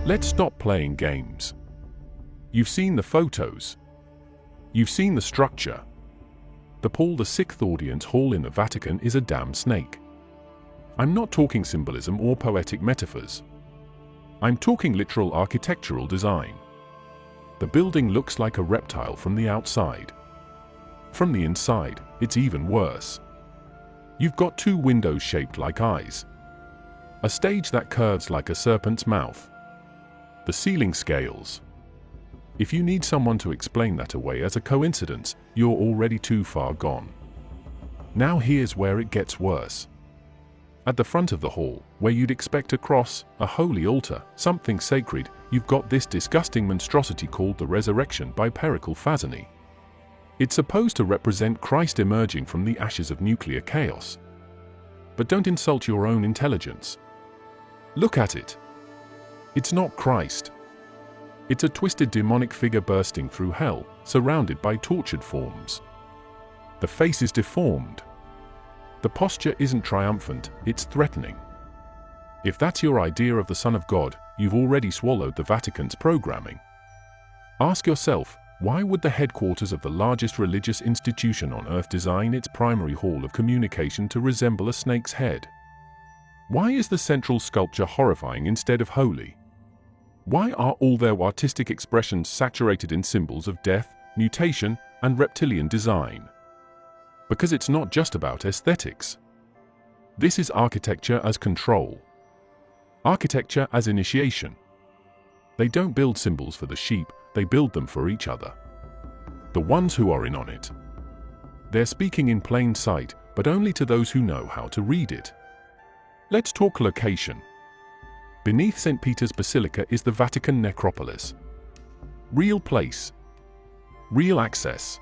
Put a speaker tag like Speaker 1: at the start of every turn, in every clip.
Speaker 1: Let's stop playing games. You've seen the photos. You've seen the structure. The Paul VI audience hall in the Vatican is a damn snake. I'm not talking symbolism or poetic metaphors. I'm talking literal architectural design. The building looks like a reptile from the outside. From the inside, it's even worse. You've got two windows shaped like eyes. A stage that curves like a serpent's mouth. The ceiling scales. If you need someone to explain that away as a coincidence, you're already too far gone. Now here's where it gets worse. At the front of the hall, where you'd expect a cross, a holy altar, something sacred, you've got this disgusting monstrosity called the Resurrection by Pericle Fazzani. It's supposed to represent Christ emerging from the ashes of nuclear chaos. But don't insult your own intelligence. Look at it. It's not Christ. It's a twisted demonic figure bursting through hell, surrounded by tortured forms. The face is deformed. The posture isn't triumphant, it's threatening. If that's your idea of the Son of God, you've already swallowed the Vatican's programming. Ask yourself, why would the headquarters of the largest religious institution on earth design its primary hall of communication to resemble a snake's head? Why is the central sculpture horrifying instead of holy? Why are all their artistic expressions saturated in symbols of death, mutation, and reptilian design? Because it's not just about aesthetics. This is architecture as control. Architecture as initiation. They don't build symbols for the sheep, they build them for each other. The ones who are in on it. They're speaking in plain sight, but only to those who know how to read it. Let's talk location. Beneath St. Peter's Basilica is the Vatican Necropolis. Real place. Real access.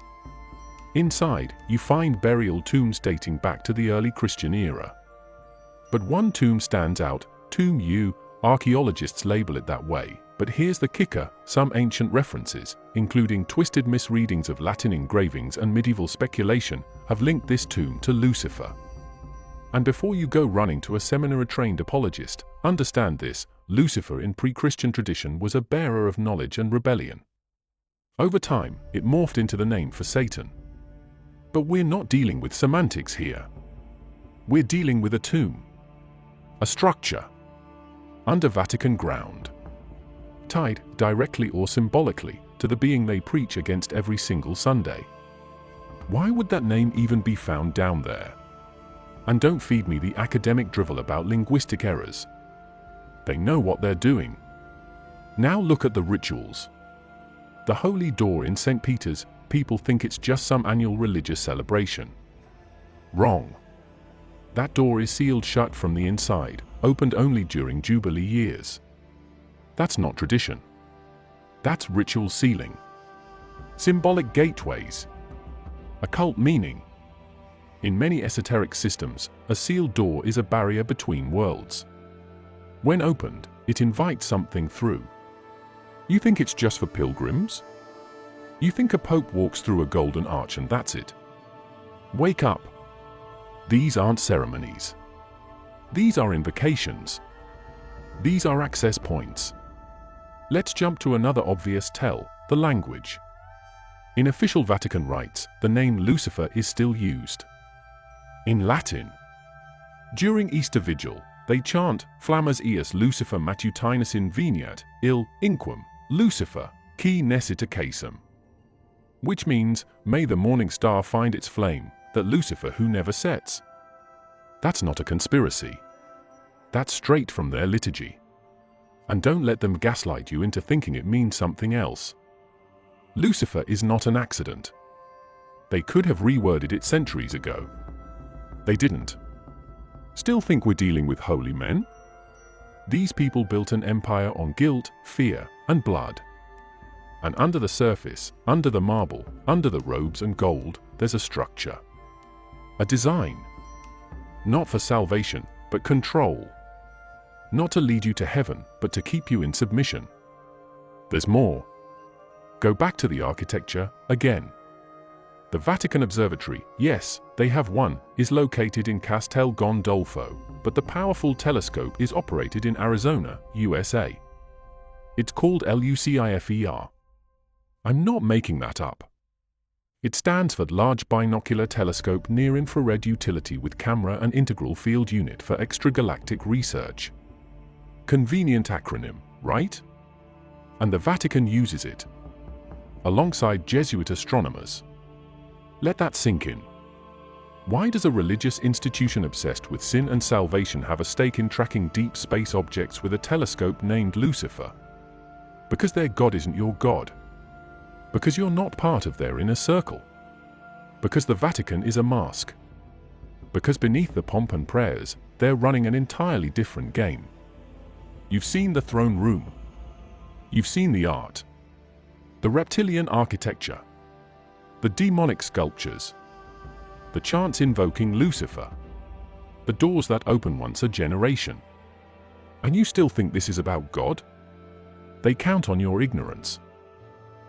Speaker 1: Inside, you find burial tombs dating back to the early Christian era. But one tomb stands out, Tomb U, archaeologists label it that way, but here's the kicker, some ancient references, including twisted misreadings of Latin engravings and medieval speculation, have linked this tomb to Lucifer. And before you go running to a seminary-trained apologist, understand this, Lucifer in pre-Christian tradition was a bearer of knowledge and rebellion. Over time, it morphed into the name for Satan. But we're not dealing with semantics here. We're dealing with a tomb. A structure. Under Vatican ground. Tied, directly or symbolically, to the being they preach against every single Sunday. Why would that name even be found down there? And don't feed me the academic drivel about linguistic errors. They know what they're doing. Now look at the rituals. The Holy Door in St. Peter's, people think it's just some annual religious celebration. Wrong. That door is sealed shut from the inside, opened only during Jubilee years. That's not tradition. That's ritual sealing. Symbolic gateways. Occult meaning. In many esoteric systems, a sealed door is a barrier between worlds. When opened, it invites something through. You think it's just for pilgrims? You think a pope walks through a golden arch and that's it? Wake up. These aren't ceremonies. These are invocations. These are access points. Let's jump to another obvious tell, the language. In official Vatican rites, the name Lucifer is still used. In Latin. During Easter Vigil, they chant Flammas Eus Lucifer Matutinus Inveniat, il inquam, Lucifer, qui nescit casum. Which means, may the morning star find its flame, that Lucifer who never sets. That's not a conspiracy. That's straight from their liturgy. And don't let them gaslight you into thinking it means something else. Lucifer is not an accident. They could have reworded it centuries ago. They didn't. Still think we're dealing with holy men? These people built an empire on guilt, fear, and blood. And under the surface, under the marble, under the robes and gold, there's a structure. A design. Not for salvation, but control. Not to lead you to heaven, but to keep you in submission. There's more. Go back to the architecture again. The Vatican Observatory, yes, they have one, is located in Castel Gandolfo, but the powerful telescope is operated in Arizona, USA. It's called LUCIFER. I'm not making that up. It stands for Large Binocular Telescope Near-Infrared Utility with Camera and Integral Field Unit for Extragalactic Research. Convenient acronym, right? And the Vatican uses it, alongside Jesuit astronomers. Let that sink in. Why does a religious institution obsessed with sin and salvation have a stake in tracking deep space objects with a telescope named Lucifer? Because their God isn't your God. Because you're not part of their inner circle. Because the Vatican is a mask. Because beneath the pomp and prayers, they're running an entirely different game. You've seen the throne room. You've seen the art. The reptilian architecture. The demonic sculptures. The chants invoking Lucifer. The doors that open once a generation. And you still think this is about God? They count on your ignorance.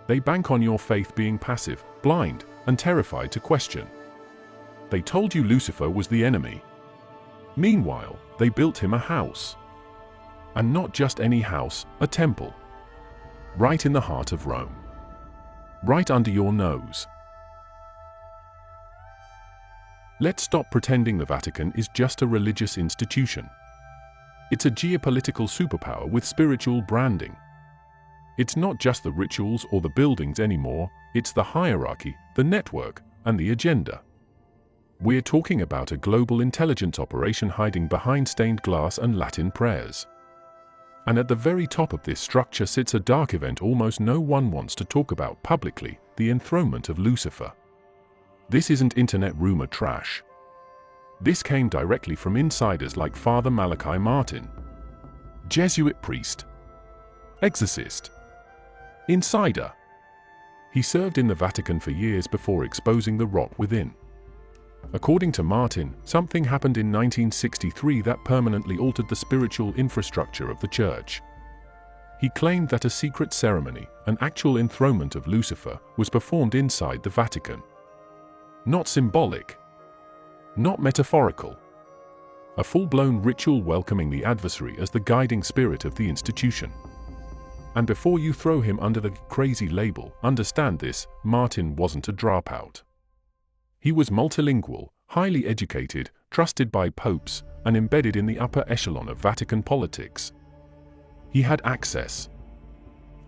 Speaker 1: They bank on your faith being passive, blind, and terrified to question. They told you Lucifer was the enemy. Meanwhile, they built him a house. And not just any house, a temple. Right in the heart of Rome. Right under your nose. Let's stop pretending the Vatican is just a religious institution. It's a geopolitical superpower with spiritual branding. It's not just the rituals or the buildings anymore, it's the hierarchy, the network, and the agenda. We're talking about a global intelligence operation hiding behind stained glass and Latin prayers. And at the very top of this structure sits a dark event almost no one wants to talk about publicly, the enthronement of Lucifer. This isn't internet rumor trash. This came directly from insiders like Father Malachi Martin, Jesuit priest, exorcist, insider. He served in the Vatican for years before exposing the rot within. According to Martin, something happened in 1963 that permanently altered the spiritual infrastructure of the church. He claimed that a secret ceremony, an actual enthronement of Lucifer, was performed inside the Vatican. Not symbolic. Not metaphorical. A full-blown ritual welcoming the adversary as the guiding spirit of the institution. And before you throw him under the crazy label, understand this, Martin wasn't a dropout. He was multilingual, highly educated, trusted by popes, and embedded in the upper echelon of Vatican politics. He had access.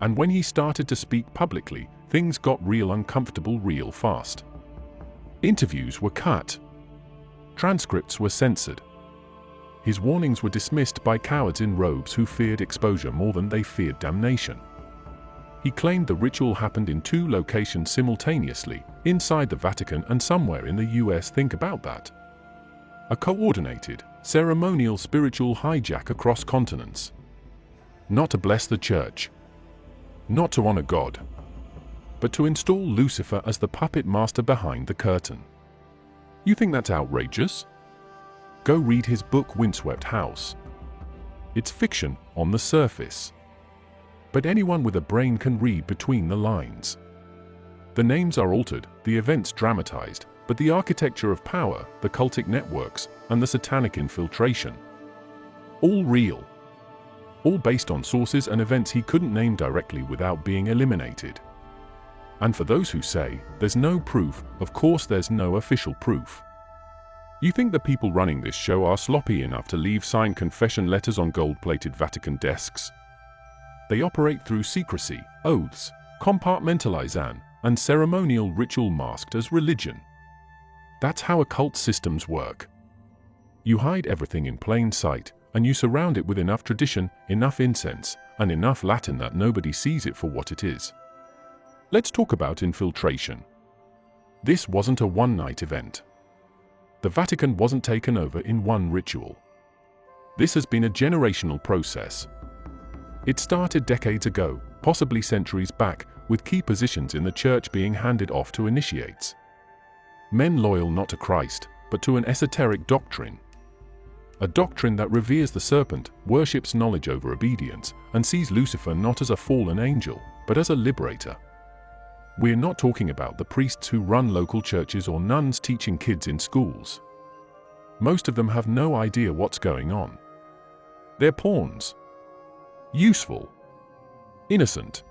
Speaker 1: And when he started to speak publicly, things got real uncomfortable real fast. Interviews were cut. Transcripts were censored. His warnings were dismissed by cowards in robes who feared exposure more than they feared damnation. He claimed the ritual happened in 2 locations simultaneously, inside the Vatican and somewhere in the US. Think about that. A coordinated, ceremonial spiritual hijack across continents. Not to bless the church. Not to honor God. But to install Lucifer as the puppet master behind the curtain. You think that's outrageous? Go read his book Windswept House. It's fiction on the surface. But anyone with a brain can read between the lines. The names are altered, the events dramatized, but the architecture of power, the cultic networks, and the satanic infiltration. All real. All based on sources and events he couldn't name directly without being eliminated. And for those who say, there's no proof, of course there's no official proof. You think the people running this show are sloppy enough to leave signed confession letters on gold-plated Vatican desks? They operate through secrecy, oaths, compartmentalization, and ceremonial ritual masked as religion. That's how occult systems work. You hide everything in plain sight, and you surround it with enough tradition, enough incense, and enough Latin that nobody sees it for what it is. Let's talk about infiltration. This wasn't a one-night event. The Vatican wasn't taken over in one ritual. This has been a generational process. It started decades ago, possibly centuries back, with key positions in the church being handed off to initiates. Men loyal not to Christ, but to an esoteric doctrine. A doctrine that reveres the serpent, worships knowledge over obedience, and sees Lucifer not as a fallen angel, but as a liberator. We're not talking about the priests who run local churches or nuns teaching kids in schools. Most of them have no idea what's going on. They're pawns. Useful. Innocent.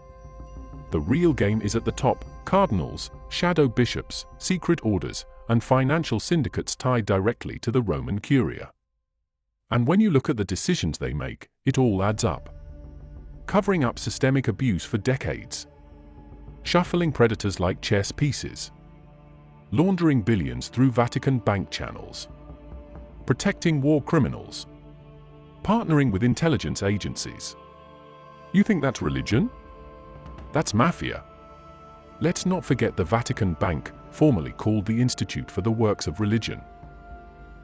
Speaker 1: The real game is at the top: cardinals, shadow bishops, secret orders, and financial syndicates tied directly to the Roman Curia. And when you look at the decisions they make, it all adds up. Covering up systemic abuse for decades. Shuffling predators like chess pieces. Laundering billions through Vatican bank channels. Protecting war criminals. Partnering with intelligence agencies. You think that's religion? That's mafia. Let's not forget the Vatican Bank, formerly called the Institute for the Works of Religion.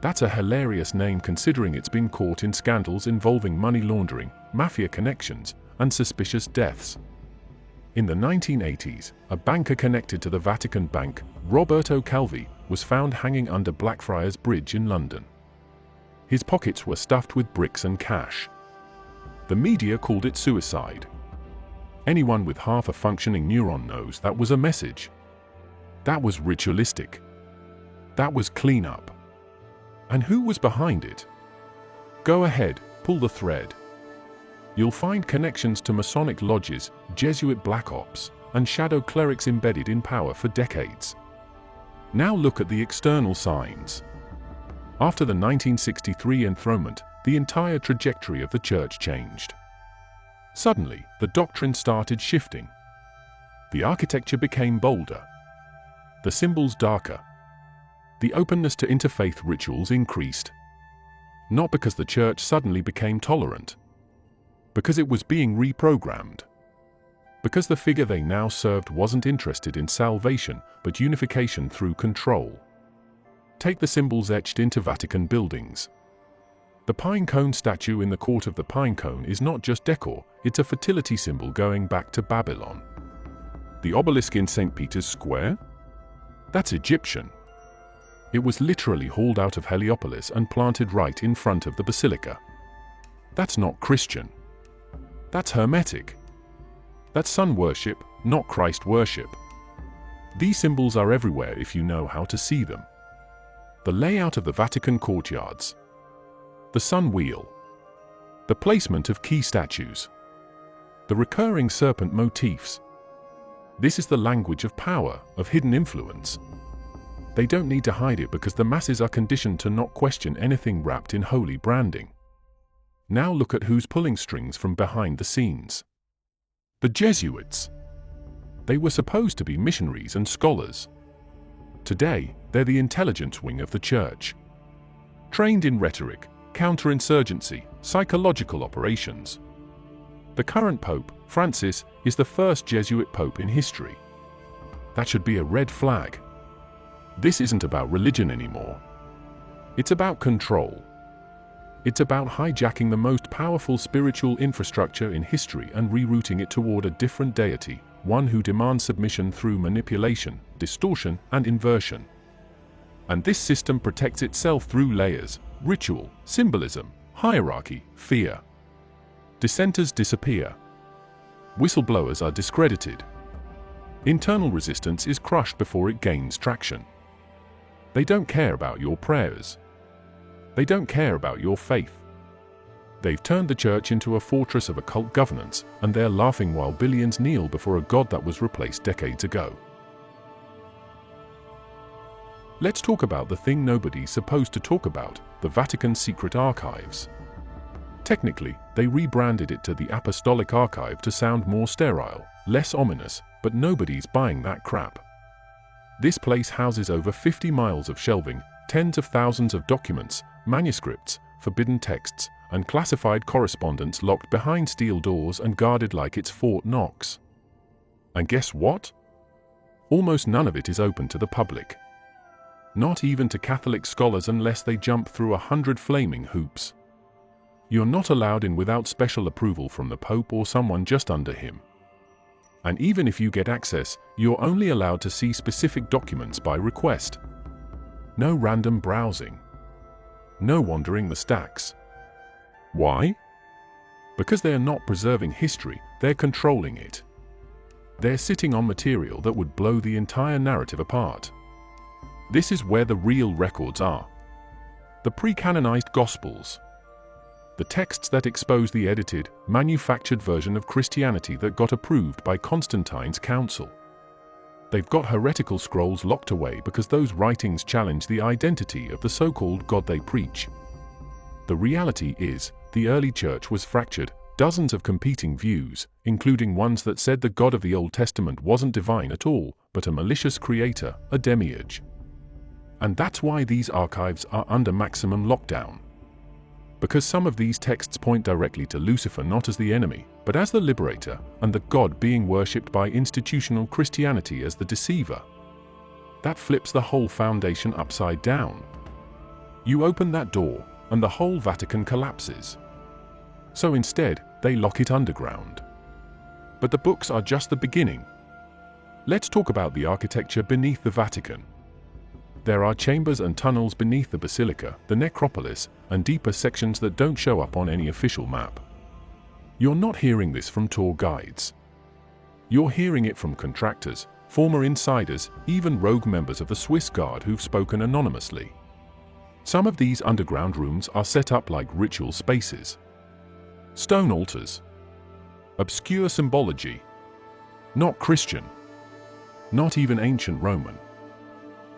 Speaker 1: That's a hilarious name considering it's been caught in scandals involving money laundering, mafia connections, and suspicious deaths. In the 1980s, a banker connected to the Vatican Bank, Roberto Calvi, was found hanging under Blackfriars Bridge in London. His pockets were stuffed with bricks and cash. The media called it suicide. Anyone with half a functioning neuron knows that was a message. That was ritualistic. That was cleanup. And who was behind it? Go ahead, pull the thread. You'll find connections to Masonic lodges, Jesuit black ops, and shadow clerics embedded in power for decades. Now look at the external signs. After the 1963 enthronement, the entire trajectory of the church changed. Suddenly, the doctrine started shifting. The architecture became bolder. The symbols darker. The openness to interfaith rituals increased. Not because the church suddenly became tolerant. Because it was being reprogrammed. Because the figure they now served wasn't interested in salvation, but unification through control. Take the symbols etched into Vatican buildings. The pine cone statue in the Court of the Pine Cone is not just decor, it's a fertility symbol going back to Babylon. The obelisk in St. Peter's Square? That's Egyptian. It was literally hauled out of Heliopolis and planted right in front of the basilica. That's not Christian. That's Hermetic. That's sun worship, not Christ worship. These symbols are everywhere if you know how to see them. The layout of the Vatican courtyards. The sun wheel. The placement of key statues. The recurring serpent motifs. This is the language of power, of hidden influence. They don't need to hide it because the masses are conditioned to not question anything wrapped in holy branding. Now look at who's pulling strings from behind the scenes. The Jesuits. They were supposed to be missionaries and scholars. Today, they're the intelligence wing of the church. Trained in rhetoric, counterinsurgency, psychological operations. The current Pope, Francis, is the first Jesuit pope in history. That should be a red flag. This isn't about religion anymore. It's about control. It's about hijacking the most powerful spiritual infrastructure in history and rerouting it toward a different deity, one who demands submission through manipulation, distortion, and inversion. And this system protects itself through layers: ritual, symbolism, hierarchy, fear. Dissenters disappear. Whistleblowers are discredited. Internal resistance is crushed before it gains traction. They don't care about your prayers. They don't care about your faith. They've turned the church into a fortress of occult governance, and they're laughing while billions kneel before a god that was replaced decades ago. Let's talk about the thing nobody's supposed to talk about, the Vatican's secret archives. Technically, they rebranded it to the Apostolic Archive to sound more sterile, less ominous, but nobody's buying that crap. This place houses over 50 miles of shelving, tens of thousands of documents, manuscripts, forbidden texts, and classified correspondence locked behind steel doors and guarded like it's Fort Knox. And guess what? Almost none of it is open to the public. Not even to Catholic scholars unless they jump through 100 flaming hoops. You're not allowed in without special approval from the Pope or someone just under him. And even if you get access, you're only allowed to see specific documents by request. No random browsing. No wandering the stacks. Why? Because they're not preserving history, they're controlling it. They're sitting on material that would blow the entire narrative apart. This is where the real records are. The pre-canonized Gospels. The texts that expose the edited, manufactured version of Christianity that got approved by Constantine's council. They've got heretical scrolls locked away because those writings challenge the identity of the so-called God they preach. The reality is, the early church was fractured, dozens of competing views, including ones that said the God of the Old Testament wasn't divine at all, but a malicious creator, a demiurge. And that's why these archives are under maximum lockdown. Because some of these texts point directly to Lucifer not as the enemy, but as the liberator, and the God being worshipped by institutional Christianity as the deceiver. That flips the whole foundation upside down. You open that door, and the whole Vatican collapses. So instead, they lock it underground. But the books are just the beginning. Let's talk about the architecture beneath the Vatican. There are chambers and tunnels beneath the basilica, the necropolis, and deeper sections that don't show up on any official map. You're not hearing this from tour guides. You're hearing it from contractors, former insiders, even rogue members of the Swiss Guard who've spoken anonymously. Some of these underground rooms are set up like ritual spaces. Stone altars. Obscure symbology. Not Christian. Not even ancient Roman.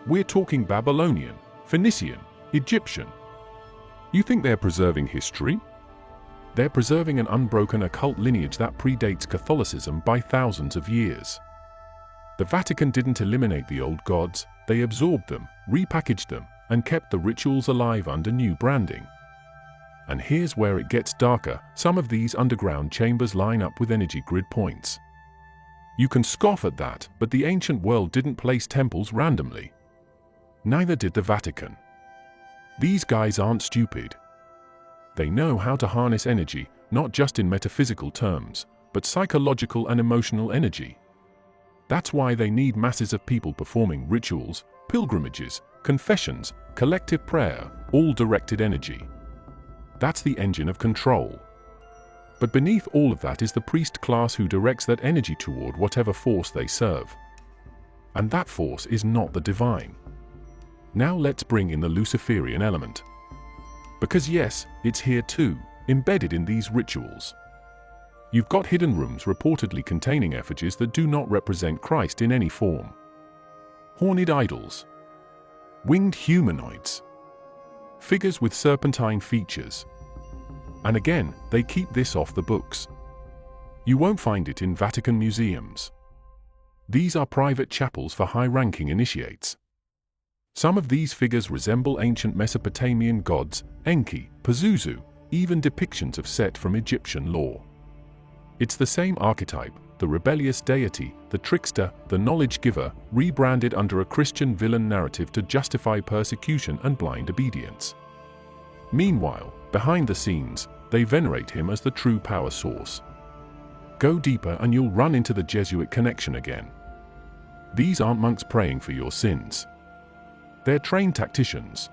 Speaker 1: We're talking Babylonian, Phoenician, Egyptian. You think they're preserving history? They're preserving an unbroken occult lineage that predates Catholicism by thousands of years. The Vatican didn't eliminate the old gods, they absorbed them, repackaged them, and kept the rituals alive under new branding. And here's where it gets darker, some of these underground chambers line up with energy grid points. You can scoff at that, but the ancient world didn't place temples randomly. Neither did the Vatican. These guys aren't stupid. They know how to harness energy, not just in metaphysical terms, but psychological and emotional energy. That's why they need masses of people performing rituals, pilgrimages, confessions, collective prayer, all directed energy. That's the engine of control. But beneath all of that is the priest class who directs that energy toward whatever force they serve. And that force is not the divine. Now let's bring in the Luciferian element. Because yes, it's here too, embedded in these rituals. You've got hidden rooms reportedly containing effigies that do not represent Christ in any form. Horned idols. Winged humanoids. Figures with serpentine features. And again, they keep this off the books. You won't find it in Vatican museums. These are private chapels for high-ranking initiates. Some of these figures resemble ancient Mesopotamian gods, Enki, Pazuzu, even depictions of Set from Egyptian lore. It's the same archetype, the rebellious deity, the trickster, the knowledge giver, rebranded under a Christian villain narrative to justify persecution and blind obedience. Meanwhile, behind the scenes, they venerate him as the true power source. Go deeper and you'll run into the Jesuit connection again. These aren't monks praying for your sins. They're trained tacticians.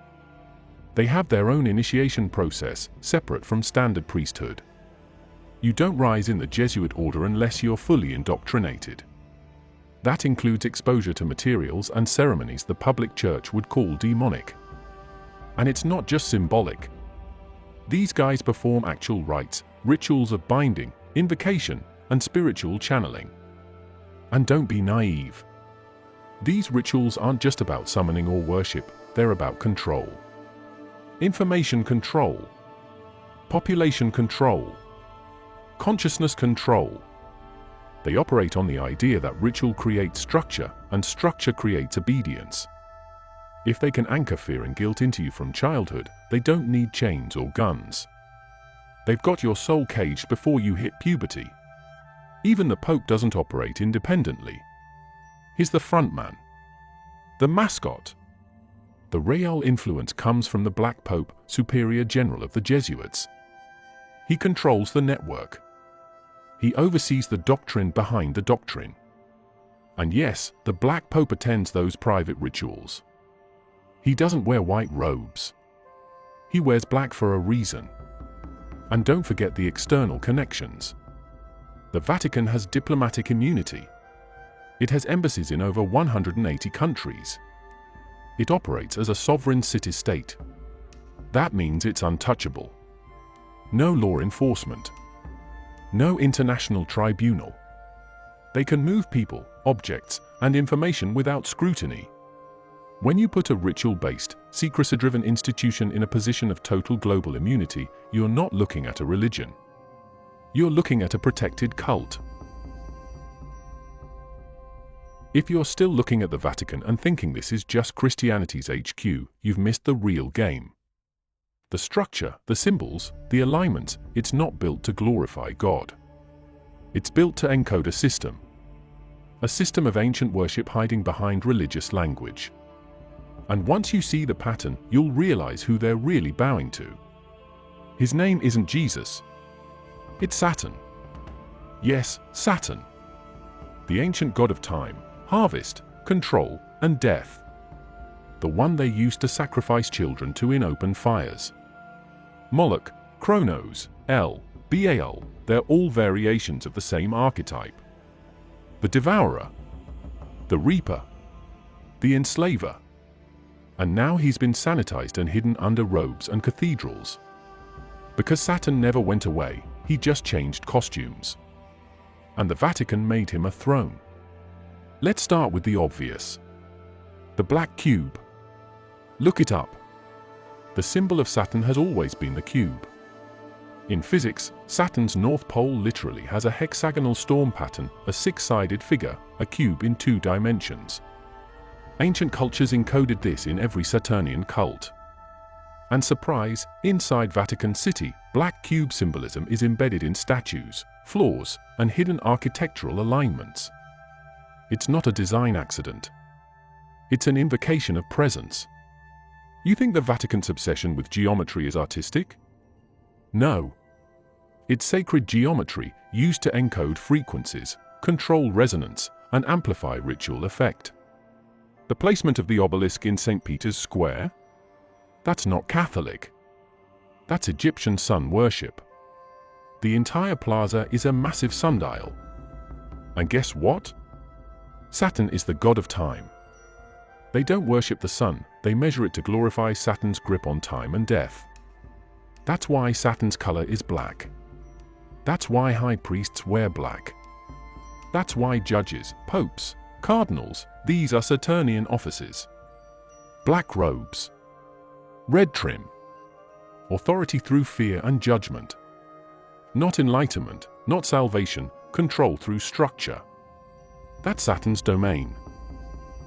Speaker 1: They have their own initiation process, separate from standard priesthood. You don't rise in the Jesuit order unless you're fully indoctrinated. That includes exposure to materials and ceremonies the public church would call demonic. And it's not just symbolic. These guys perform actual rites, rituals of binding, invocation, and spiritual channeling. And don't be naive. These rituals aren't just about summoning or worship, they're about control. Information control. Population control. Consciousness control. They operate on the idea that ritual creates structure, and structure creates obedience. If they can anchor fear and guilt into you from childhood, they don't need chains or guns. They've got your soul caged before you hit puberty. Even the Pope doesn't operate independently. He's the frontman. The mascot. The real influence comes from the Black Pope, Superior General of the Jesuits. He controls the network. He oversees the doctrine behind the doctrine. And yes, the Black Pope attends those private rituals. He doesn't wear white robes. He wears black for a reason. And don't forget the external connections. The Vatican has diplomatic immunity. It has embassies in over 180 countries. It operates as a sovereign city-state. That means it's untouchable. No law enforcement. No international tribunal. They can move people, objects, and information without scrutiny. When you put a ritual-based, secrecy-driven institution in a position of total global immunity, you're not looking at a religion. You're looking at a protected cult. If you're still looking at the Vatican and thinking this is just Christianity's HQ, you've missed the real game. The structure, the symbols, the alignments, it's not built to glorify God. It's built to encode a system. A system of ancient worship hiding behind religious language. And once you see the pattern, you'll realize who they're really bowing to. His name isn't Jesus. It's Saturn. Yes, Saturn. The ancient god of time, harvest, control, and death. The one they used to sacrifice children to in open fires. Moloch, Kronos, El, Baal, they're all variations of the same archetype. The devourer, the reaper, the enslaver. And now he's been sanitized and hidden under robes and cathedrals. Because Saturn never went away, he just changed costumes. And the Vatican made him a throne. Let's start with the obvious. The black cube. Look it up. The symbol of Saturn has always been the cube. In physics, Saturn's north pole literally has a hexagonal storm pattern, a six-sided figure, a cube in 2 dimensions. Ancient cultures encoded this in every Saturnian cult. And surprise, inside Vatican City, black cube symbolism is embedded in statues, floors, and hidden architectural alignments. It's not a design accident. It's an invocation of presence. You think the Vatican's obsession with geometry is artistic? No. It's sacred geometry used to encode frequencies, control resonance, and amplify ritual effect. The placement of the obelisk in St. Peter's Square? That's not Catholic. That's Egyptian sun worship. The entire plaza is a massive sundial. And guess what? Saturn is the god of time. They don't worship the sun, they measure it to glorify Saturn's grip on time and death. That's why Saturn's color is black. That's why high priests wear black. That's why judges, popes, cardinals, these are Saturnian offices. Black robes. Red trim. Authority through fear and judgment. Not enlightenment, not salvation, control through structure. That's Saturn's domain.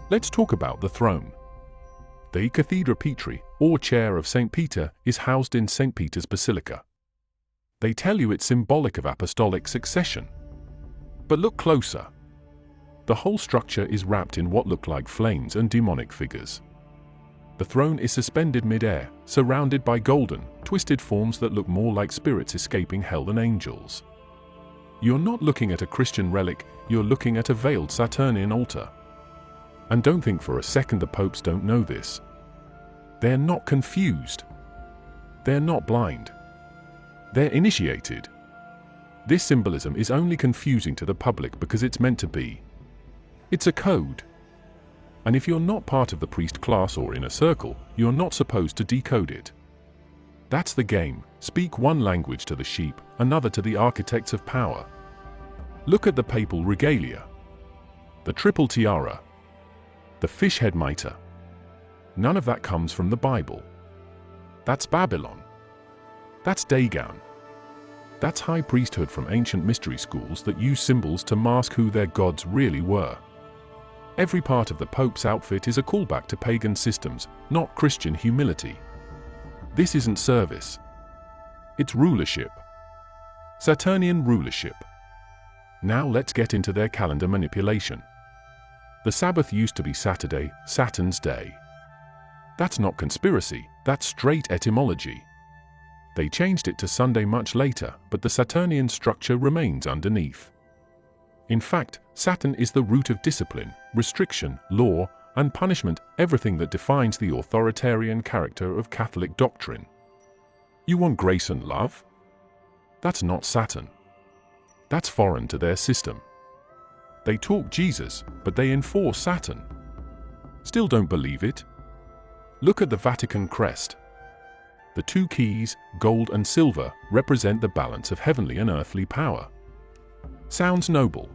Speaker 1: Let's talk about the throne. The Cathedra Petri, or chair of St. Peter, is housed in St. Peter's Basilica. They tell you it's symbolic of apostolic succession. But look closer. The whole structure is wrapped in what look like flames and demonic figures. The throne is suspended mid-air, surrounded by golden, twisted forms that look more like spirits escaping hell than angels. You're not looking at a Christian relic, you're looking at a veiled Saturnian altar. And don't think for a second the popes don't know this. They're not confused. They're not blind. They're initiated. This symbolism is only confusing to the public because it's meant to be. It's a code. And if you're not part of the priest class or in a circle, you're not supposed to decode it. That's the game. Speak one language to the sheep, another to the architects of power. Look at the papal regalia. The triple tiara. The fish head mitre. None of that comes from the Bible. That's Babylon. That's Dagon. That's high priesthood from ancient mystery schools that use symbols to mask who their gods really were. Every part of the Pope's outfit is a callback to pagan systems, not Christian humility. This isn't service. It's rulership. Saturnian rulership. Now let's get into their calendar manipulation. The Sabbath used to be Saturday, Saturn's day. That's not conspiracy, that's straight etymology. They changed it to Sunday much later, but the Saturnian structure remains underneath. In fact, Saturn is the root of discipline, restriction, law, and punishment, everything that defines the authoritarian character of Catholic doctrine. You want grace and love? That's not Saturn. That's foreign to their system. They talk Jesus, but they enforce Saturn. Still don't believe it? Look at the Vatican crest. The two keys, gold and silver, represent the balance of heavenly and earthly power. Sounds noble.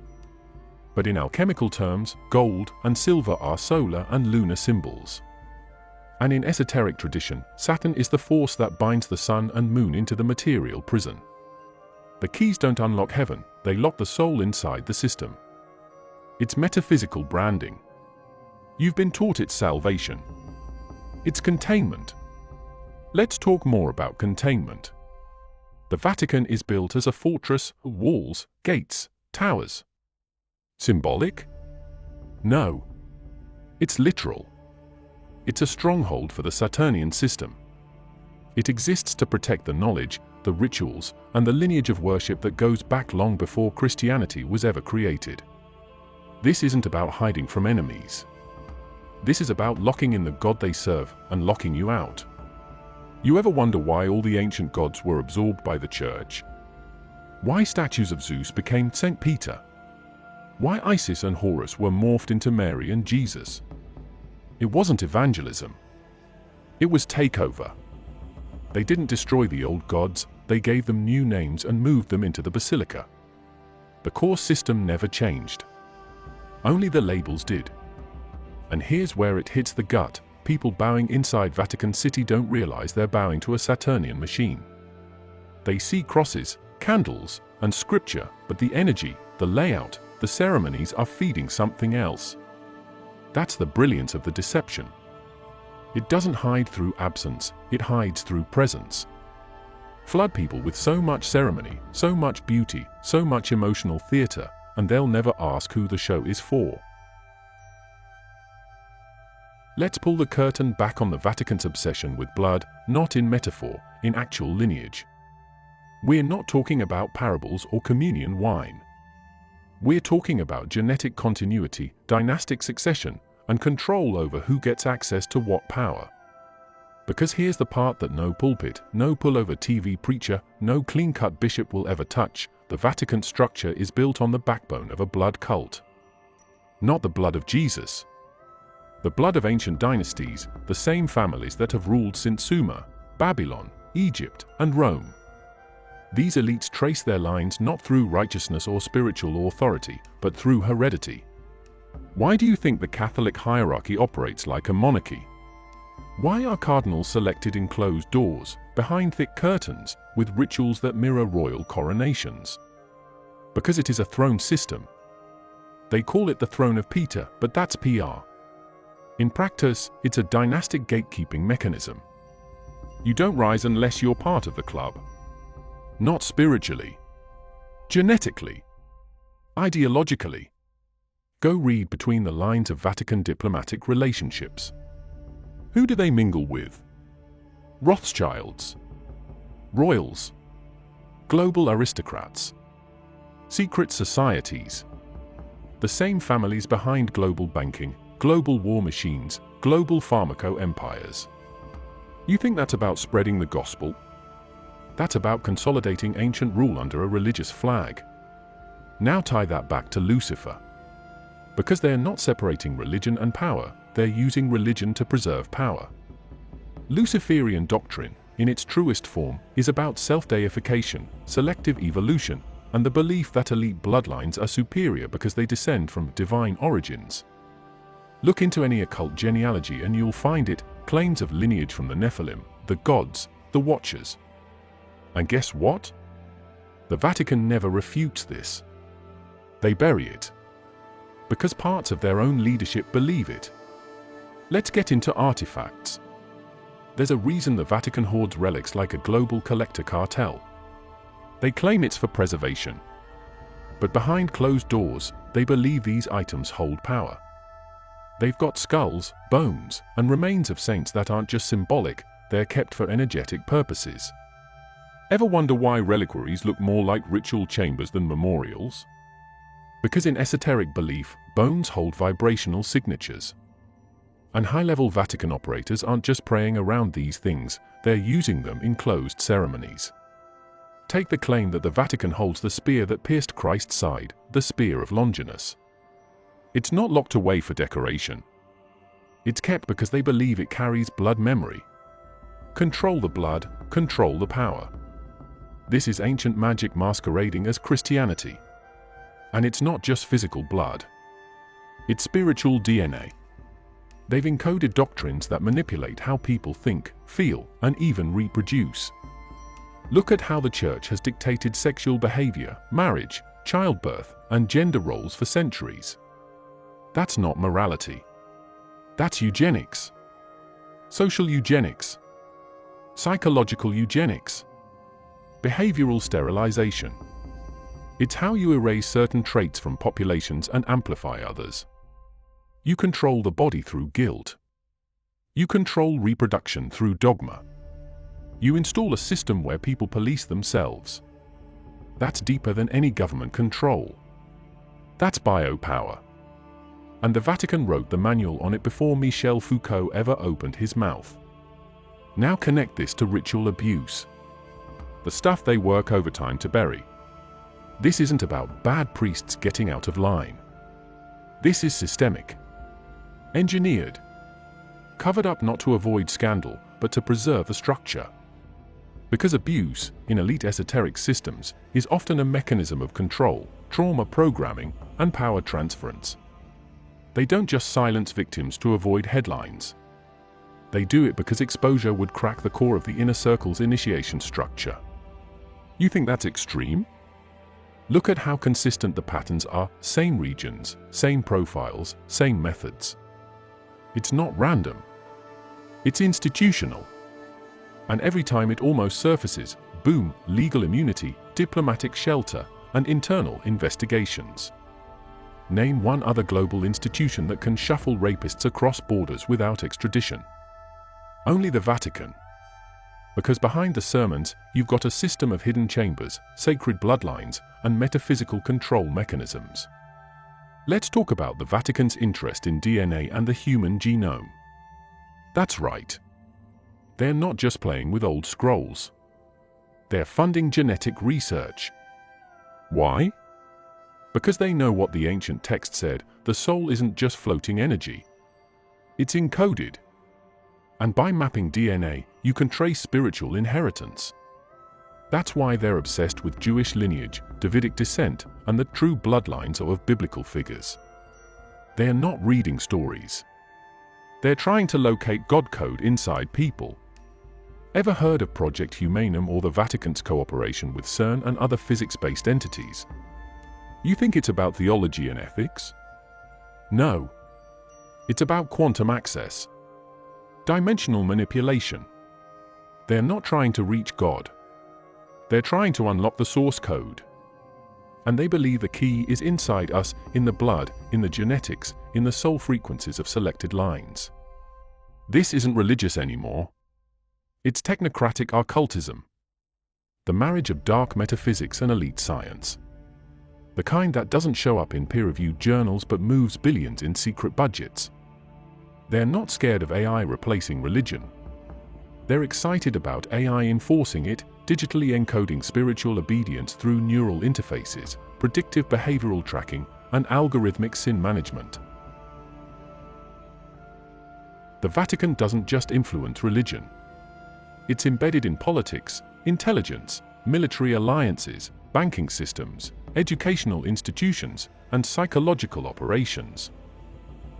Speaker 1: But in alchemical terms, gold and silver are solar and lunar symbols. And in esoteric tradition, Saturn is the force that binds the sun and moon into the material prison. The keys don't unlock heaven, they lock the soul inside the system. It's metaphysical branding. You've been taught it's salvation. It's containment. Let's talk more about containment. The Vatican is built as a fortress, walls, gates, towers. Symbolic? No. It's literal. It's a stronghold for the Saturnian system. It exists to protect the knowledge, the rituals, and the lineage of worship that goes back long before Christianity was ever created. This isn't about hiding from enemies. This is about locking in the God they serve and locking you out. You ever wonder why all the ancient gods were absorbed by the church? Why statues of Zeus became St. Peter? Why Isis and Horus were morphed into Mary and Jesus? It wasn't evangelism. It was takeover. They didn't destroy the old gods, they gave them new names and moved them into the basilica. The core system never changed. Only the labels did. And here's where it hits the gut. People bowing inside Vatican City don't realize they're bowing to a Saturnian machine. They see crosses, candles, and scripture, but the energy, the layout, the ceremonies are feeding something else. That's the brilliance of the deception. It doesn't hide through absence, it hides through presence. Flood people with so much ceremony, so much beauty, so much emotional theater, and they'll never ask who the show is for. Let's pull the curtain back on the Vatican's obsession with blood, not in metaphor, in actual lineage. We're not talking about parables or communion wine. We're talking about genetic continuity, dynastic succession, and control over who gets access to what power. Because here's the part that no pulpit, no pullover TV preacher, no clean-cut bishop will ever touch: the Vatican structure is built on the backbone of a blood cult. Not the blood of Jesus. The blood of ancient dynasties, the same families that have ruled since Sumer, Babylon, Egypt, and Rome. These elites trace their lines not through righteousness or spiritual authority, but through heredity. Why do you think the Catholic hierarchy operates like a monarchy? Why are cardinals selected in closed doors, behind thick curtains, with rituals that mirror royal coronations? Because it is a throne system. They call it the throne of Peter, but that's PR. In practice, it's a dynastic gatekeeping mechanism. You don't rise unless you're part of the club. Not spiritually. Genetically. Ideologically. Go read between the lines of Vatican diplomatic relationships. Who do they mingle with? Rothschilds. Royals. Global aristocrats. Secret societies. The same families behind global banking, global war machines, global pharmaco empires. You think that's about spreading the gospel? That's about consolidating ancient rule under a religious flag. Now tie that back to Lucifer. Because they're not separating religion and power, they're using religion to preserve power. Luciferian doctrine, in its truest form, is about self-deification, selective evolution, and the belief that elite bloodlines are superior because they descend from divine origins. Look into any occult genealogy and you'll find it, claims of lineage from the Nephilim, the gods, the Watchers. And guess what? The Vatican never refutes this. They bury it. Because parts of their own leadership believe it. Let's get into artifacts. There's a reason the Vatican hoards relics like a global collector cartel. They claim it's for preservation. But behind closed doors, they believe these items hold power. They've got skulls, bones, and remains of saints that aren't just symbolic, they're kept for energetic purposes. Ever wonder why reliquaries look more like ritual chambers than memorials? Because in esoteric belief, bones hold vibrational signatures. And high-level Vatican operators aren't just praying around these things, they're using them in closed ceremonies. Take the claim that the Vatican holds the spear that pierced Christ's side, the spear of Longinus. It's not locked away for decoration. It's kept because they believe it carries blood memory. Control the blood, control the power. This is ancient magic masquerading as Christianity. And it's not just physical blood. It's spiritual DNA. They've encoded doctrines that manipulate how people think, feel, and even reproduce. Look at how the church has dictated sexual behavior, marriage, childbirth, and gender roles for centuries. That's not morality. That's eugenics. Social eugenics. Psychological eugenics. Behavioral sterilization. It's how you erase certain traits from populations and amplify others. You control the body through guilt. You control reproduction through dogma. You install a system where people police themselves. That's deeper than any government control. That's biopower. And the Vatican wrote the manual on it before Michel Foucault ever opened his mouth. Now connect this to ritual abuse. The stuff they work overtime to bury. This isn't about bad priests getting out of line. This is systemic. Engineered. Covered up not to avoid scandal, but to preserve the structure. Because abuse, in elite esoteric systems, is often a mechanism of control, trauma programming, and power transference. They don't just silence victims to avoid headlines. They do it because exposure would crack the core of the inner circle's initiation structure. You think that's extreme? Look at how consistent the patterns are: same regions, same profiles, same methods. It's not random. It's institutional. And every time it almost surfaces, boom, legal immunity, diplomatic shelter, and internal investigations. Name one other global institution that can shuffle rapists across borders without extradition. Only the Vatican. Because behind the sermons, you've got a system of hidden chambers, sacred bloodlines, and metaphysical control mechanisms. Let's talk about the Vatican's interest in DNA and the human genome. That's right. They're not just playing with old scrolls. They're funding genetic research. Why? Because they know what the ancient text said: the soul isn't just floating energy. It's encoded. And by mapping DNA, you can trace spiritual inheritance. That's why they're obsessed with Jewish lineage, Davidic descent, and the true bloodlines of biblical figures. They're not reading stories. They're trying to locate God code inside people. Ever heard of Project Humanum or the Vatican's cooperation with CERN and other physics-based entities? You think it's about theology and ethics? No. It's about quantum access. Dimensional manipulation. They're not trying to reach God. They're trying to unlock the source code. And they believe the key is inside us, in the blood, in the genetics, in the soul frequencies of selected lines. This isn't religious anymore. It's technocratic occultism. The marriage of dark metaphysics and elite science. The kind that doesn't show up in peer-reviewed journals but moves billions in secret budgets. They're not scared of AI replacing religion. They're excited about AI enforcing it, digitally encoding spiritual obedience through neural interfaces, predictive behavioral tracking, and algorithmic sin management. The Vatican doesn't just influence religion. It's embedded in politics, intelligence, military alliances, banking systems, educational institutions, and psychological operations.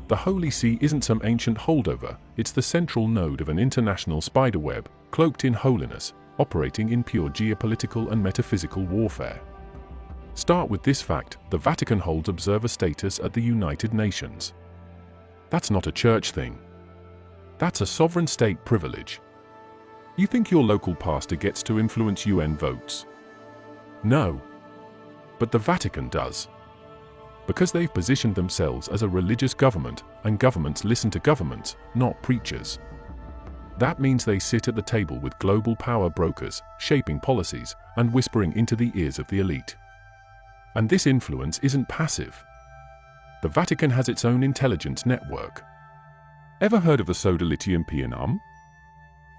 Speaker 1: The Holy See isn't some ancient holdover, it's the central node of an international spiderweb, cloaked in holiness, operating in pure geopolitical and metaphysical warfare. Start with this fact: the Vatican holds observer status at the United Nations. That's not a church thing. That's a sovereign state privilege. You think your local pastor gets to influence UN votes? No. But the Vatican does. Because they've positioned themselves as a religious government, and governments listen to governments, not preachers. That means they sit at the table with global power brokers, shaping policies, and whispering into the ears of the elite. And this influence isn't passive. The Vatican has its own intelligence network. Ever heard of the Sodalitium Pianum?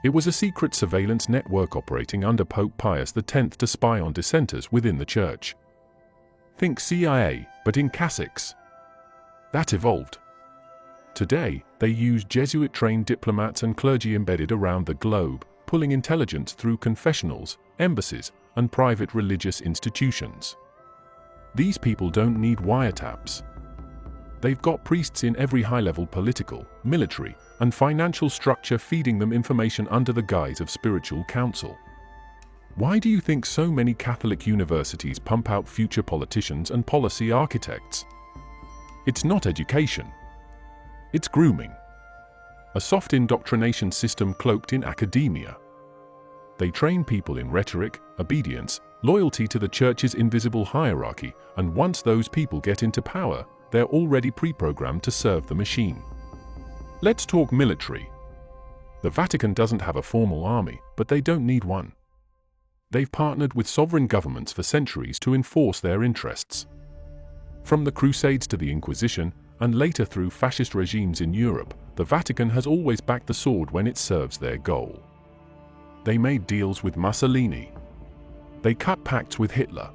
Speaker 1: It was a secret surveillance network operating under Pope Pius X to spy on dissenters within the Church. Think CIA, but in cassocks. That evolved. Today, they use Jesuit-trained diplomats and clergy embedded around the globe, pulling intelligence through confessionals, embassies, and private religious institutions. These people don't need wiretaps. They've got priests in every high-level political, military, and financial structure feeding them information under the guise of spiritual counsel. Why do you think so many Catholic universities pump out future politicians and policy architects? It's not education. It's grooming. A soft indoctrination system cloaked in academia. They train people in rhetoric, obedience, loyalty to the church's invisible hierarchy, and once those people get into power, they're already pre-programmed to serve the machine. Let's talk military. The Vatican doesn't have a formal army, but they don't need one. They've partnered with sovereign governments for centuries to enforce their interests. From the Crusades to the Inquisition, and later through fascist regimes in Europe, the Vatican has always backed the sword when it serves their goal. They made deals with Mussolini. They cut pacts with Hitler.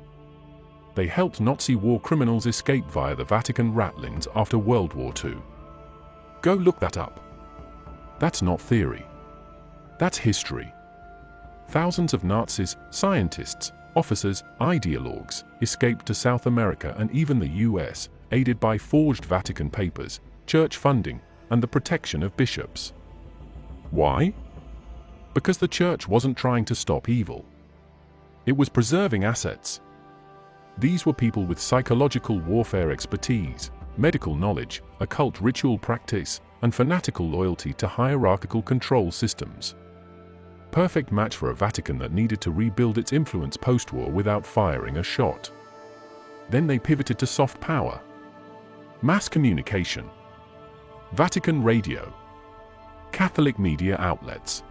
Speaker 1: They helped Nazi war criminals escape via the Vatican ratlins after World War II. Go look that up. That's not theory. That's history. Thousands of Nazis, scientists, officers, ideologues escaped to South America and even the US, aided by forged Vatican papers, church funding, and the protection of bishops. Why? Because the church wasn't trying to stop evil. It was preserving assets. These were people with psychological warfare expertise, medical knowledge, occult ritual practice, and fanatical loyalty to hierarchical control systems. Perfect match for a Vatican that needed to rebuild its influence post-war without firing a shot. Then they pivoted to soft power. Mass communication. Vatican radio. Catholic media outlets.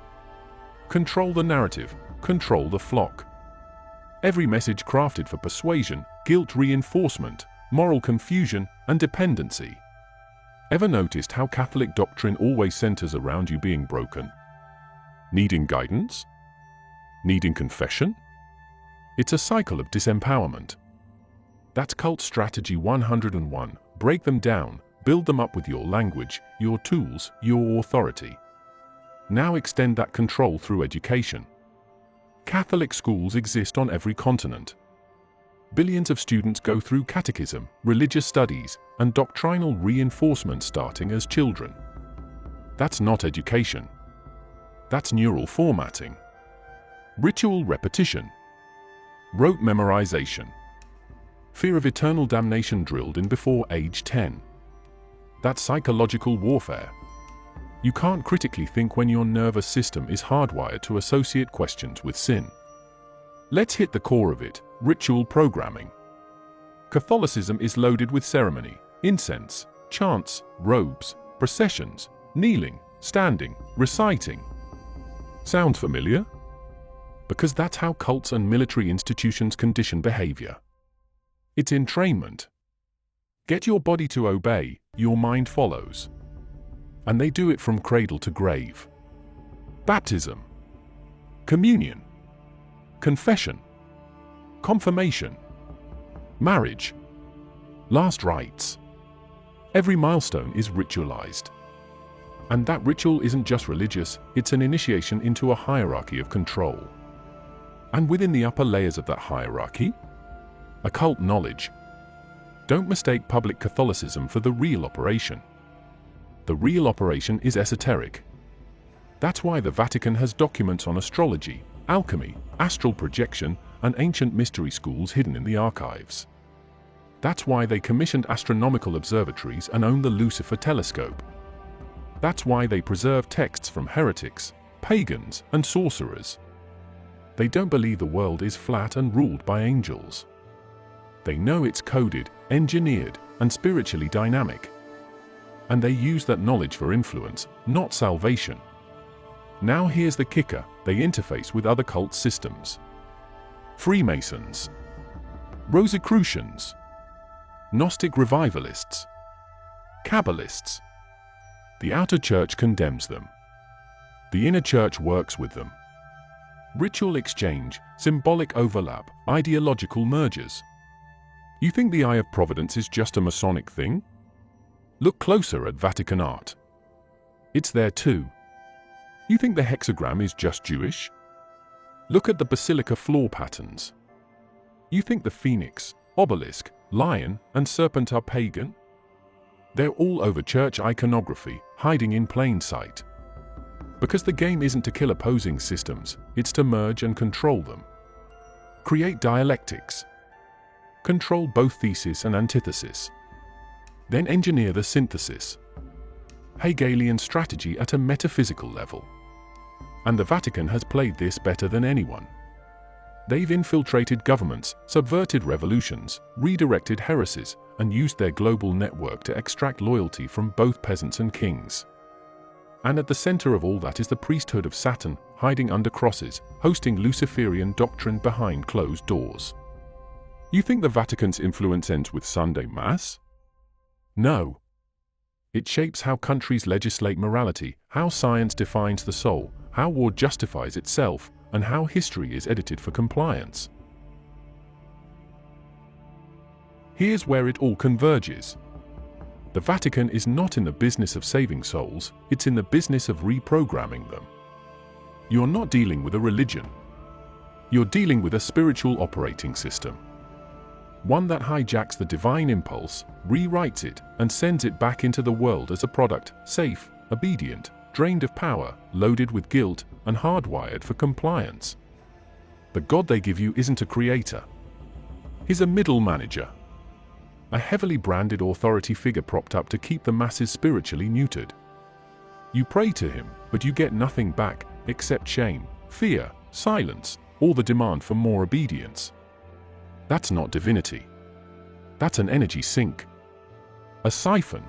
Speaker 1: Control the narrative, control the flock. Every message crafted for persuasion, guilt reinforcement, moral confusion, and dependency. Ever noticed how Catholic doctrine always centers around you being broken? Needing guidance? Needing confession? It's a cycle of disempowerment. That's cult strategy 101. Break them down, build them up with your language, your tools, your authority. Now extend that control through education. Catholic schools exist on every continent. Billions of students go through catechism, religious studies, and doctrinal reinforcement starting as children. That's not education. That's neural formatting. Ritual repetition. Rote memorization. Fear of eternal damnation drilled in before age 10. That's psychological warfare. You can't critically think when your nervous system is hardwired to associate questions with sin. Let's hit the core of it, ritual programming. Catholicism is loaded with ceremony, incense, chants, robes, processions, kneeling, standing, reciting. Sound familiar? Because that's how cults and military institutions condition behavior. It's entrainment. Get your body to obey, your mind follows. And they do it from cradle to grave. Baptism. Communion. Confession. Confirmation. Marriage. Last rites. Every milestone is ritualized. And that ritual isn't just religious, it's an initiation into a hierarchy of control. And within the upper layers of that hierarchy, occult knowledge. Don't mistake public Catholicism for the real operation. The real operation is esoteric. That's why the Vatican has documents on astrology, alchemy, astral projection, and ancient mystery schools hidden in the archives. That's why they commissioned astronomical observatories and own the Lucifer telescope. That's why they preserve texts from heretics, pagans, and sorcerers. They don't believe the world is flat and ruled by angels. They know it's coded, engineered, and spiritually dynamic. And they use that knowledge for influence, not salvation. Now here's the kicker, they interface with other cult systems. Freemasons. Rosicrucians. Gnostic revivalists. Kabbalists. The outer church condemns them. The inner church works with them. Ritual exchange, symbolic overlap, ideological mergers. You think the Eye of Providence is just a Masonic thing? Look closer at Vatican art. It's there too. You think the hexagram is just Jewish? Look at the basilica floor patterns. You think the phoenix, obelisk, lion, and serpent are pagan? They're all over church iconography, hiding in plain sight. Because the game isn't to kill opposing systems, it's to merge and control them. Create dialectics. Control both thesis and antithesis. Then engineer the synthesis. Hegelian strategy at a metaphysical level. And the Vatican has played this better than anyone. They've infiltrated governments, subverted revolutions, redirected heresies, and used their global network to extract loyalty from both peasants and kings. And at the center of all that is the priesthood of Satan, hiding under crosses, hosting Luciferian doctrine behind closed doors. You think the Vatican's influence ends with Sunday Mass? No. It shapes how countries legislate morality, how science defines the soul, how war justifies itself, and how history is edited for compliance. Here's where it all converges. The Vatican is not in the business of saving souls, it's in the business of reprogramming them. You're not dealing with a religion. You're dealing with a spiritual operating system. One that hijacks the divine impulse, rewrites it, and sends it back into the world as a product, safe, obedient, drained of power, loaded with guilt, and hardwired for compliance. The God they give you isn't a creator. He's a middle manager. A heavily branded authority figure propped up to keep the masses spiritually neutered. You pray to him, but you get nothing back except shame, fear, silence, or the demand for more obedience. That's not divinity. That's an energy sink. A siphon.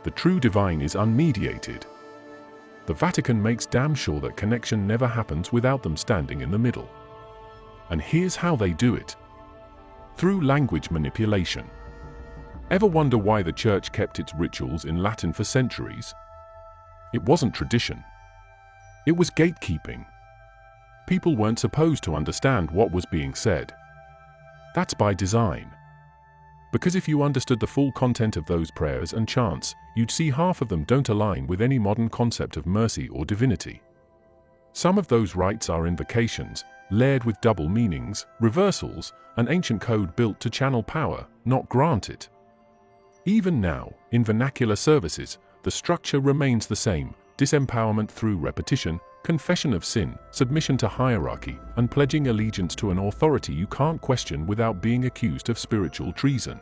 Speaker 1: The true divine is unmediated. The Vatican makes damn sure that connection never happens without them standing in the middle. And here's how they do it. Through language manipulation. Ever wonder why the Church kept its rituals in Latin for centuries? It wasn't tradition. It was gatekeeping. People weren't supposed to understand what was being said. That's by design. Because if you understood the full content of those prayers and chants, you'd see half of them don't align with any modern concept of mercy or divinity. Some of those rites are invocations, layered with double meanings, reversals, and ancient code built to channel power, not grant it. Even now, in vernacular services, the structure remains the same: disempowerment through repetition, confession of sin, submission to hierarchy, and pledging allegiance to an authority you can't question without being accused of spiritual treason.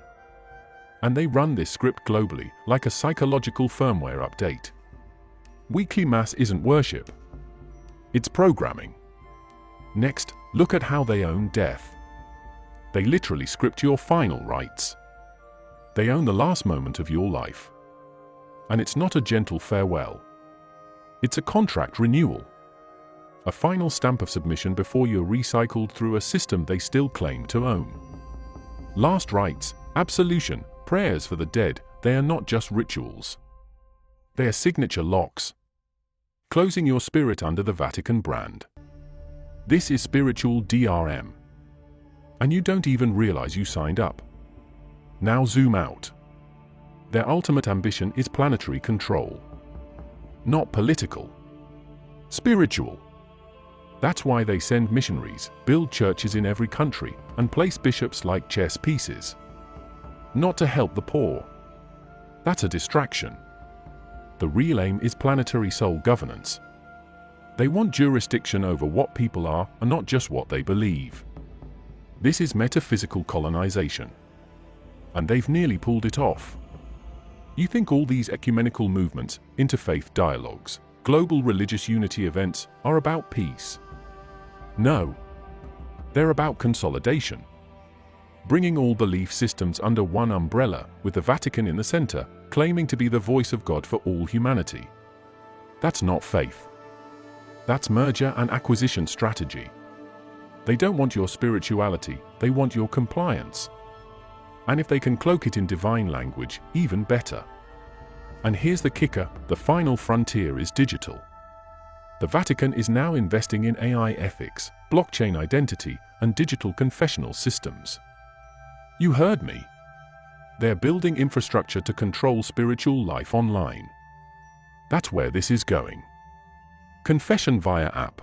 Speaker 1: And they run this script globally, like a psychological firmware update. Weekly Mass isn't worship. It's programming. Next, look at how they own death. They literally script your final rites. They own the last moment of your life. And it's not a gentle farewell. It's a contract renewal. A final stamp of submission before you're recycled through a system they still claim to own. Last rites, absolution, prayers for the dead, they are not just rituals. They are signature locks. Closing your spirit under the Vatican brand. This is spiritual DRM. And you don't even realize you signed up. Now zoom out. Their ultimate ambition is planetary control. Not political. Spiritual. That's why they send missionaries, build churches in every country, and place bishops like chess pieces. Not to help the poor. That's a distraction. The real aim is planetary soul governance. They want jurisdiction over what people are and not just what they believe. This is metaphysical colonization. And they've nearly pulled it off. You think all these ecumenical movements, interfaith dialogues, global religious unity events are about peace? No. They're about consolidation. Bringing all belief systems under one umbrella, with the Vatican in the center, claiming to be the voice of God for all humanity. That's not faith. That's merger and acquisition strategy. They don't want your spirituality, they want your compliance. And if they can cloak it in divine language, even better. And here's the kicker: the final frontier is digital. The Vatican is now investing in AI ethics, blockchain identity, and digital confessional systems. You heard me. They're building infrastructure to control spiritual life online. That's where this is going. Confession via app.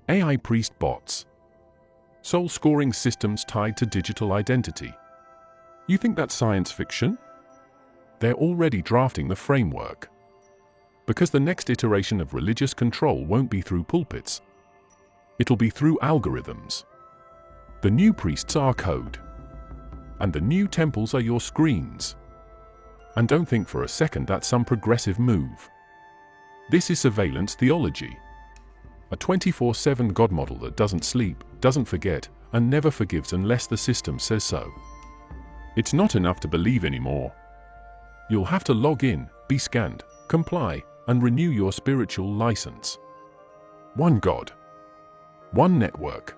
Speaker 1: AI priest bots. Soul scoring systems tied to digital identity. You think that's science fiction? They're already drafting the framework. Because the next iteration of religious control won't be through pulpits. It'll be through algorithms. The new priests are code. And the new temples are your screens. And don't think for a second that's some progressive move. This is surveillance theology. A 24/7 God model that doesn't sleep, doesn't forget, and never forgives unless the system says so. It's not enough to believe anymore. You'll have to log in, be scanned, comply, and renew your spiritual license. One God. One network.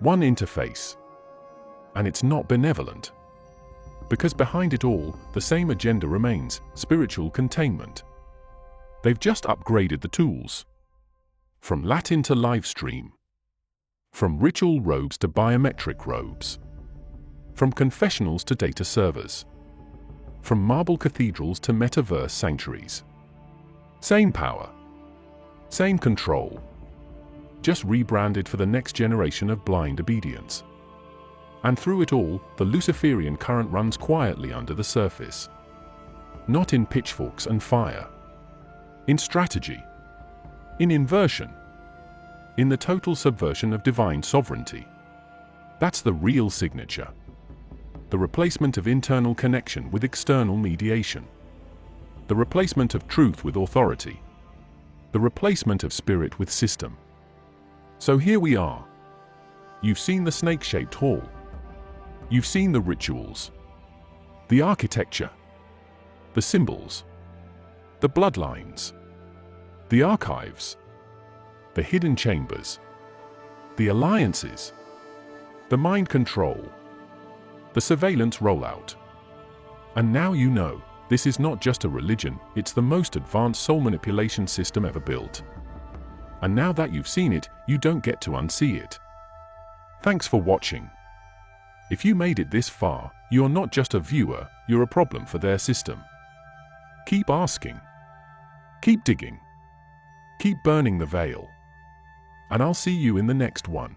Speaker 1: One interface. And it's not benevolent. Because behind it all, the same agenda remains: spiritual containment. They've just upgraded the tools. From Latin to live stream. From ritual robes to biometric robes. From confessionals to data servers. From marble cathedrals to metaverse sanctuaries. Same power. Same control. Just rebranded for the next generation of blind obedience. And through it all, the Luciferian current runs quietly under the surface. Not in pitchforks and fire. In strategy. In inversion. In the total subversion of divine sovereignty. That's the real signature. The replacement of internal connection with external mediation. The replacement of truth with authority. The replacement of spirit with system. So here we are. You've seen the snake-shaped hall. You've seen the rituals. The architecture. The symbols. The bloodlines. The archives. The hidden chambers. The alliances. The mind control. The surveillance rollout. And now you know, this is not just a religion, it's the most advanced soul manipulation system ever built. And now that you've seen it, you don't get to unsee it. Thanks for watching. If you made it this far, you're not just a viewer, you're a problem for their system. Keep asking. Keep digging. Keep burning the veil. And I'll see you in the next one.